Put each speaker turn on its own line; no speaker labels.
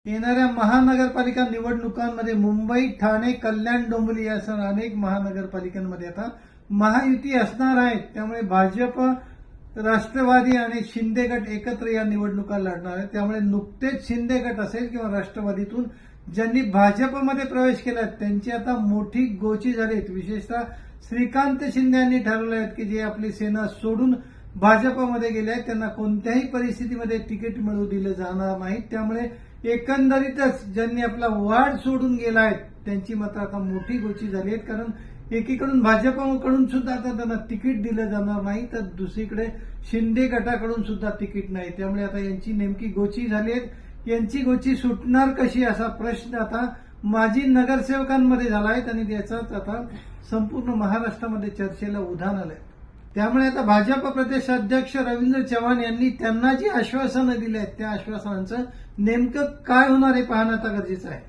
येणाऱ्या महानगरपालिका निवडणुकांमध्ये मुंबई, ठाणे, कल्याण, डोंबिवली यासह अनेक महानगरपालिकांमध्ये आता महायुती असणार आहे. त्यामुळे भाजप, राष्ट्रवादी आणि शिंदे गट एकत्र या निवडणुका लढणार आहेत. त्यामुळे नुकतेच शिंदे गट असेल किंवा राष्ट्रवादीतून ज्यांनी भाजपमध्ये प्रवेश केला त्यांची आता मोठी गोची झालीत. विशेषतः श्रीकांत शिंदे यांनी ठरवले आहेत की जे आपली सेना सोडून भाजपमध्ये गेले आहेत त्यांना कोणत्याही परिस्थितीमध्ये तिकीट मिळू दिलं जाणार नाही. त्यामुळे एकंदरीतच ज्यांनी आपला वाढ सोडून गेला आहेत त्यांची मात्र आता मोठी गोची झाली आहेत. कारण एकीकडून भाजपकडून सुद्धा आता त्यांना तिकीट दिलं जाणार नाही तर दुसरीकडे शिंदे गटाकडून सुद्धा तिकीट नाही. त्यामुळे आता यांची नेमकी गोची झाली आहे. यांची गोची सुटणार कशी असा प्रश्न आता माजी नगरसेवकांमध्ये झाला आहे आणि त्याचाच आता संपूर्ण महाराष्ट्रामध्ये चर्चेला उधाण आलंय. त्यामुळे आता भाजप प्रदेशाध्यक्ष रवींद्र चव्हाण यांनी त्यांना जी आश्वासनं दिली आहेत त्या आश्वासनांचं नेमकं काय होणार हे पाहणं आता गरजेचं आहे.